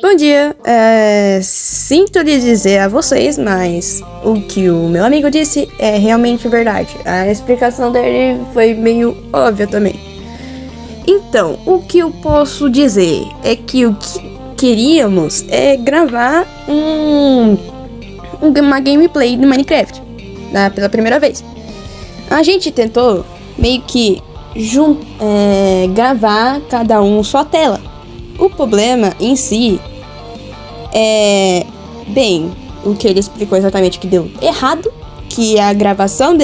Bom dia, sinto lhe dizer a vocês, mas o que o meu amigo disse é realmente verdade. A explicação dele foi meio óbvia também. Então, o que eu posso dizer é que o que queríamos é gravar uma gameplay do Minecraft, pela primeira vez. A gente tentou meio que gravar cada um sua tela. O problema em si o que ele explicou exatamente que deu errado, que a gravação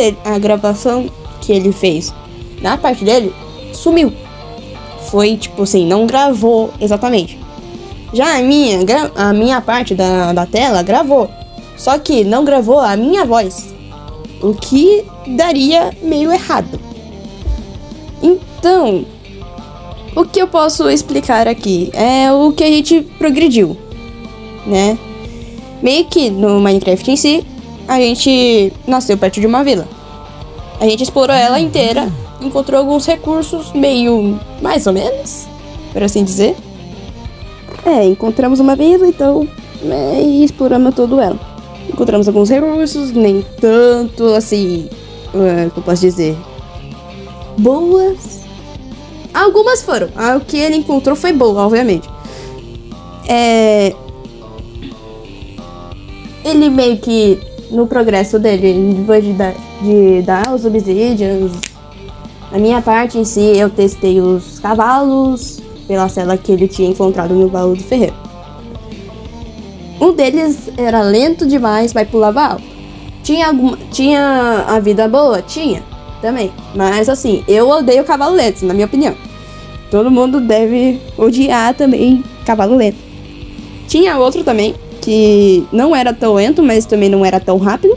que ele fez na parte dele sumiu. Foi tipo assim, não gravou exatamente. Já a minha parte da tela gravou, só que não gravou a minha voz, o que daria meio errado. Então, o que eu posso explicar aqui é o que a gente progrediu, né? Meio que no Minecraft em si, a gente nasceu perto de uma vila. A gente explorou ela inteira, encontrou alguns recursos meio mais ou menos, por assim dizer. Encontramos uma vila, então, e exploramos toda ela. Encontramos alguns recursos, nem tanto assim, como eu posso dizer, boas. Algumas foram. O que ele encontrou foi boa, obviamente. Ele meio que, no progresso dele, depois de dar os obsidians, na minha parte em si, eu testei os cavalos pela cela que ele tinha encontrado no baú do ferreiro. Um deles era lento demais, mas pulava alto. Tinha a vida boa? Tinha, também. Mas assim, eu odeio cavalo lento, na minha opinião. Todo mundo deve odiar também cavalo lento. Tinha outro também, que não era tão lento, mas também não era tão rápido.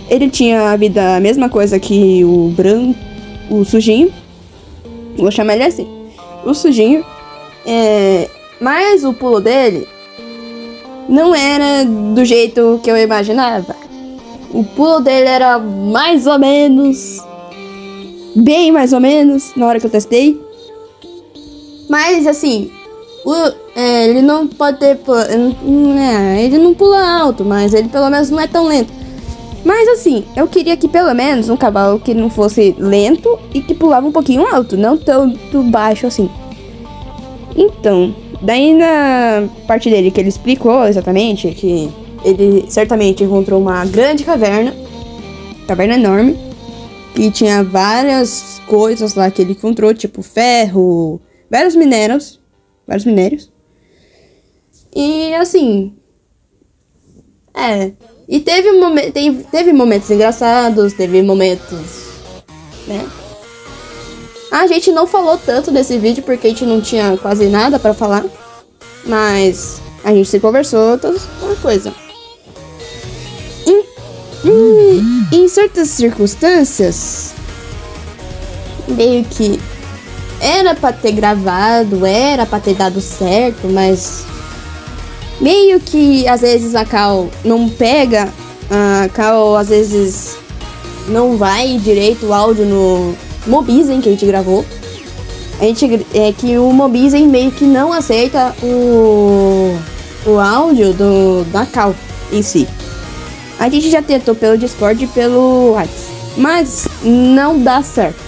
Ele tinha a vida, a mesma coisa que o branco, o sujinho. Vou chamar ele assim. O sujinho. Mas o pulo dele não era do jeito que eu imaginava. O pulo dele era mais ou menos, bem mais ou menos, na hora que eu testei. Mas assim, ele não pode ter... ele não pula alto, mas ele pelo menos não é tão lento. Mas assim, eu queria que pelo menos um cavalo que não fosse lento e que pulava um pouquinho alto, não tanto baixo assim. Então, daí na parte dele que ele explicou exatamente que ele certamente encontrou uma grande caverna enorme, que tinha várias coisas lá que ele encontrou, tipo ferro, vários minérios. E assim, e teve momentos engraçados, teve momentos, né? A gente não falou tanto nesse vídeo porque a gente não tinha quase nada pra falar, mas a gente se conversou, toda coisa. Em certas circunstâncias, meio que era pra ter gravado, era pra ter dado certo, mas meio que às vezes a Cal não pega, a Cal às vezes não vai direito o áudio no Mobizen que a gente gravou. Que o Mobizen meio que não aceita o áudio da Cal em si. A gente já tentou pelo Discord e pelo WhatsApp, mas não dá certo.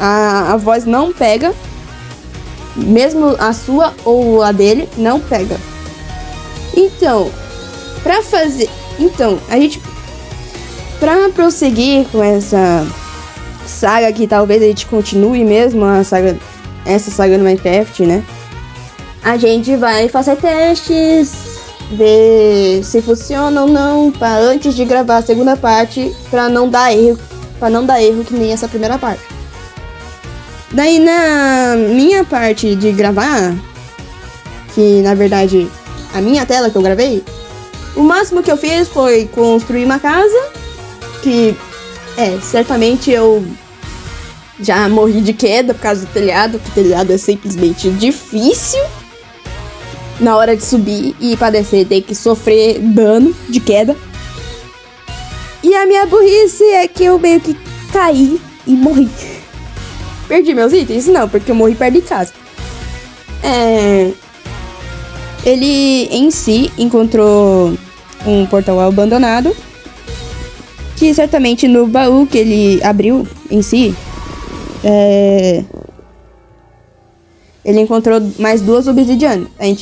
A voz não pega, mesmo a sua ou a dele não pega. Então, pra prosseguir com essa saga, que talvez a gente continue mesmo essa saga no Minecraft, né? A gente vai fazer testes, ver se funciona ou não, antes de gravar a segunda parte, pra não dar erro que nem essa primeira parte. Daí na minha parte de gravar, que na verdade a minha tela que eu gravei, o máximo que eu fiz foi construir uma casa, que certamente eu já morri de queda por causa do telhado, porque o telhado é simplesmente difícil. Na hora de subir e pra descer tem que sofrer dano de queda. E a minha burrice é que eu meio que caí e morri. Perdi meus itens? Não, porque eu morri perto de casa. ele em si encontrou um portal abandonado, que certamente no baú que ele abriu em si, ele encontrou mais 2 obsidianas. Ele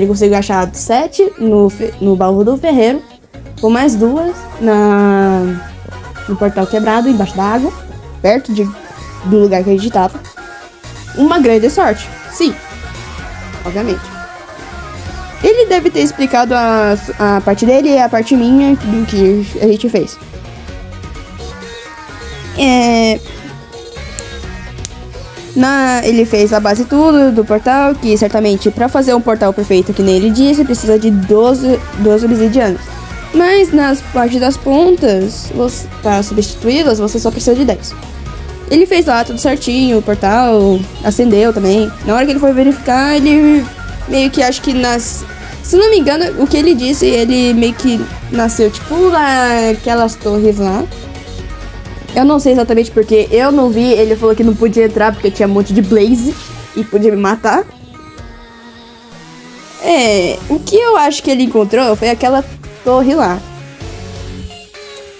conseguiu achar 7 no baú do ferreiro, com mais 2 no portal quebrado, embaixo da água, perto do lugar que a gente tava. Uma grande sorte, sim, obviamente. Ele deve ter explicado a parte dele e a parte minha do que a gente fez. Ele fez a base tudo do portal, que certamente para fazer um portal perfeito, que nem ele disse, precisa de 12 obsidianas. Mas nas partes das pontas, para substituí-las, você só precisa de 10. Ele fez lá tudo certinho, o portal acendeu também. Na hora que ele foi verificar, ele meio que acho que se não me engano, o que ele disse, ele meio que nasceu tipo aquelas torres lá. Eu não sei exatamente porque eu não vi, ele falou que não podia entrar porque tinha um monte de blaze e podia me matar. O que eu acho que ele encontrou foi aquela torre lá.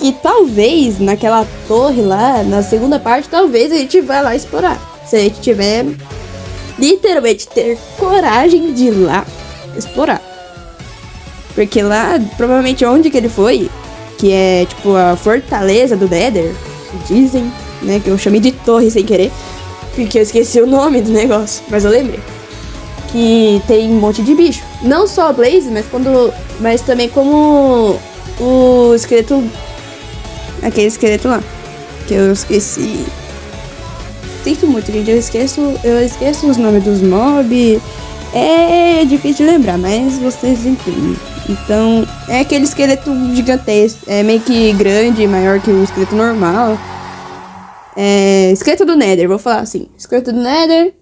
E talvez naquela torre lá, na segunda parte, talvez a gente vá lá explorar. Se a gente tiver, literalmente, ter coragem de ir lá explorar. Porque lá, provavelmente onde que ele foi, que é tipo a fortaleza do Nether, dizem, né, que eu chamei de torre sem querer, porque eu esqueci o nome do negócio, mas eu lembrei. Que tem um monte de bicho. Não só a Blaze, mas também como o esqueleto. Aquele esqueleto lá. Que eu esqueci. Sinto muito, gente. Eu esqueço os nomes dos mobs. É difícil de lembrar, mas vocês entendem. Então, é aquele esqueleto gigantesco. É meio que grande, maior que o esqueleto normal. Esqueleto do Nether, vou falar assim. Esqueleto do Nether.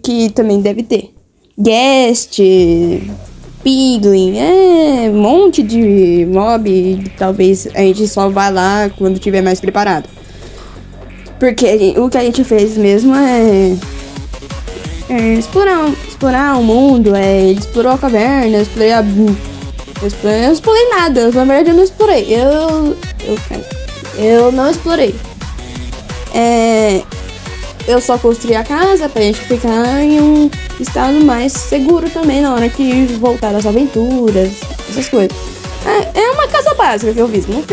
Que também deve ter Ghast, Piglin, um monte de mob. Talvez a gente só vá lá quando tiver mais preparado. Porque o que a gente fez mesmo explorar o mundo. Ele explorou a caverna, eu não explorei nada. Na verdade eu não explorei. Eu não explorei. Eu só construí a casa pra gente ficar em um estado mais seguro também na hora que voltar das aventuras, essas coisas. É uma casa básica que eu fiz. Não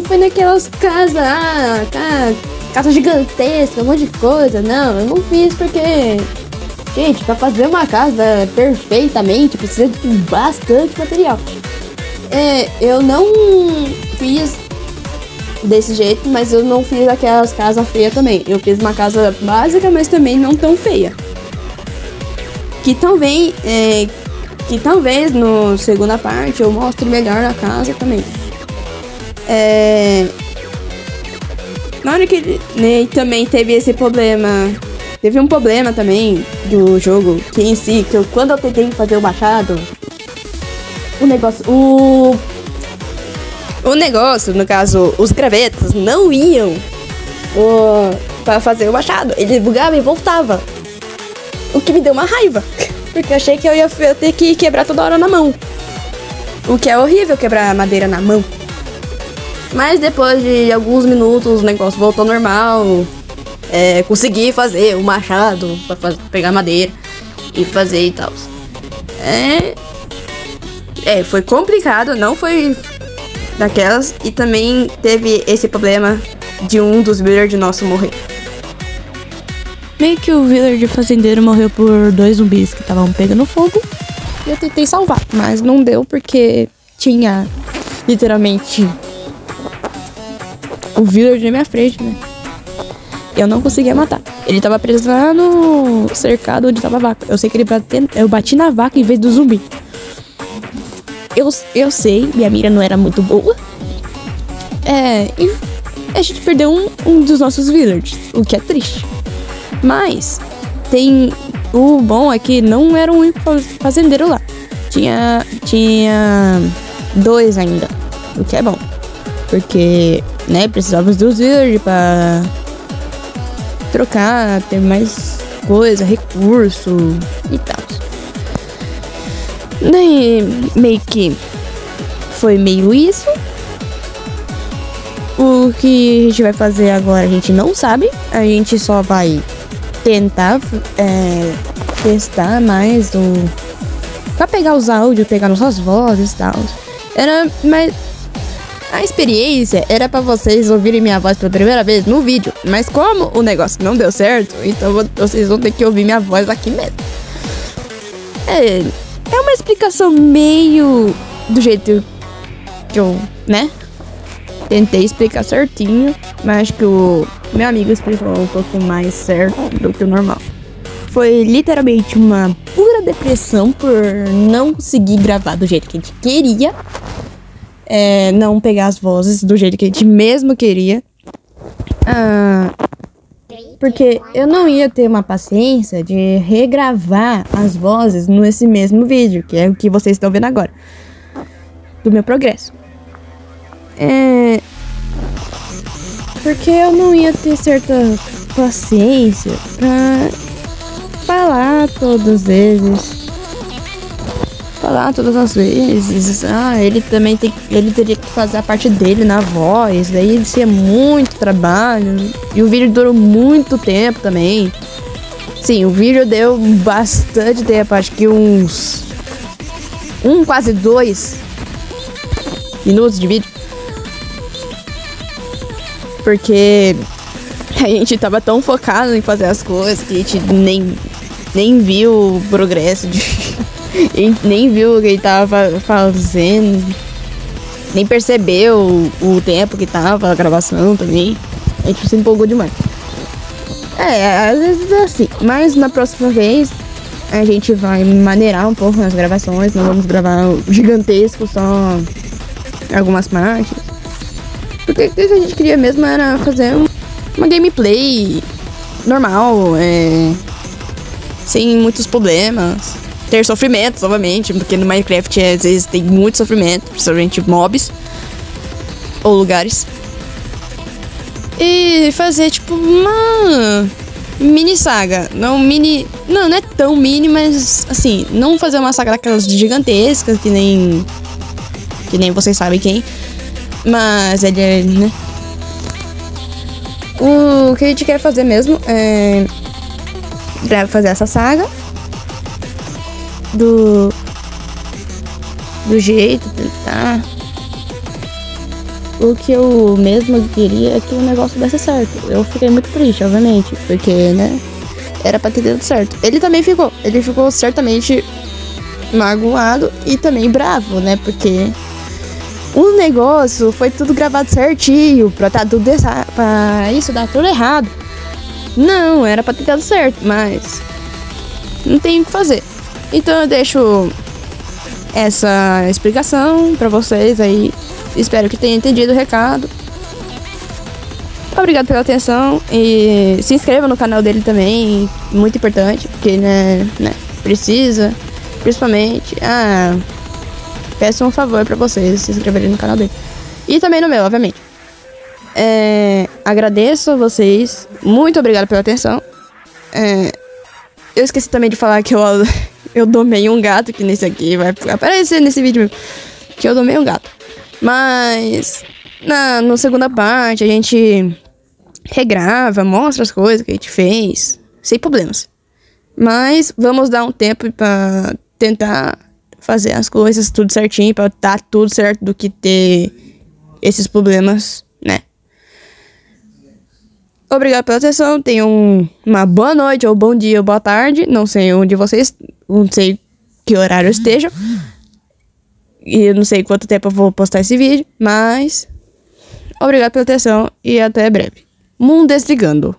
foi naquelas casas, casa gigantesca, um monte de coisa. Não, eu não fiz porque, gente, pra fazer uma casa perfeitamente precisa de bastante material. Eu não fiz desse jeito, mas eu não fiz aquelas casas feias também. Eu fiz uma casa básica, mas também não tão feia. Que talvez no segunda parte eu mostre melhor a casa também. Na hora que também teve esse problema. Teve um problema também do jogo, que em si, quando eu tentei fazer o machado, o negócio, no caso, os gravetos não iam pra fazer o machado. Ele bugava e voltava. O que me deu uma raiva. Porque eu achei que eu ia ter que quebrar toda hora na mão. O que é horrível, quebrar madeira na mão. Mas depois de alguns minutos o negócio voltou ao normal. Consegui fazer o machado pra pegar madeira e fazer e tal. Foi complicado, não foi daquelas, e também teve esse problema de um dos villagers nossos morrer. Meio que o villager fazendeiro morreu por 2 zumbis que estavam pegando fogo. E eu tentei salvar, mas não deu porque tinha literalmente o villager na minha frente, né? Eu não conseguia matar. Ele tava preso lá no cercado onde tava a vaca. Eu sei que eu bati na vaca em vez do zumbi. Eu sei, minha mira não era muito boa. E a gente perdeu um dos nossos villagers, o que é triste. Mas o bom é que não era um único fazendeiro lá. Tinha 2 ainda, o que é bom. Porque, né, precisávamos dos villagers pra trocar, ter mais coisas, recurso e tal. Daí, meio que foi meio isso. O que a gente vai fazer agora a gente não sabe. A gente só vai tentar testar mais pra pegar os áudios, pegar nossas vozes e tal. Mas a experiência era pra vocês ouvirem minha voz pela primeira vez no vídeo. Mas como o negócio não deu certo, então vocês vão ter que ouvir minha voz aqui mesmo. É uma explicação meio do jeito que eu, né? Tentei explicar certinho, mas acho que o meu amigo explicou um pouco mais certo do que o normal. Foi literalmente uma pura depressão por não conseguir gravar do jeito que a gente queria. Não pegar as vozes do jeito que a gente mesmo queria. Porque eu não ia ter uma paciência de regravar as vozes nesse mesmo vídeo, que é o que vocês estão vendo agora, do meu progresso. Porque eu não ia ter certa paciência pra falar todas as vezes. Ele também ele teria que fazer a parte dele na voz, daí isso é muito trabalho. E o vídeo durou muito tempo também. Sim, o vídeo deu bastante tempo, acho que quase 2 minutos de vídeo. Porque a gente tava tão focado em fazer as coisas que a gente nem viu o progresso nem viu o que ele tava fazendo, nem percebeu o tempo que tava a gravação também. A gente se empolgou demais. Às vezes é assim. Mas na próxima vez a gente vai maneirar um pouco nas gravações. Não vamos gravar gigantesco, só algumas partes. Porque o que a gente queria mesmo era fazer uma gameplay normal, sem muitos problemas. Ter sofrimentos, obviamente, porque no Minecraft às vezes tem muito sofrimento, principalmente mobs ou lugares. E fazer tipo uma mini saga. Não é tão mini, mas assim, não fazer uma saga daquelas gigantescas que nem vocês sabem quem. Mas né? O que a gente quer fazer mesmo é fazer essa saga do jeito, tentar. O que eu mesmo queria é que o negócio desse certo. Eu fiquei muito triste, obviamente, porque, né, era pra ter dado certo. Ele também ficou. Ele ficou certamente magoado e também bravo, né, porque o negócio foi tudo gravado certinho, pra isso dar tudo errado. Não, era pra ter dado certo, mas não tem o que fazer. Então eu deixo essa explicação pra vocês aí. Espero que tenham entendido o recado. Obrigado pela atenção. E se inscreva no canal dele também. Muito importante, porque né, precisa. Principalmente. Peço um favor pra vocês se inscreverem no canal dele. E também no meu, obviamente. Agradeço a vocês. Muito obrigado pela atenção. Eu esqueci também de falar que eu domei um gato, que nesse aqui vai aparecer nesse vídeo mesmo, que eu domei um gato. Mas na segunda parte a gente regrava, mostra as coisas que a gente fez, sem problemas. Mas vamos dar um tempo pra tentar fazer as coisas tudo certinho, pra dar tudo certo do que ter esses problemas, né? Obrigado pela atenção, tenham uma boa noite, ou bom dia, ou boa tarde. Não sei onde vocês, não sei que horário estejam. E eu não sei quanto tempo eu vou postar esse vídeo, mas obrigado pela atenção e até breve. Mundo desligando.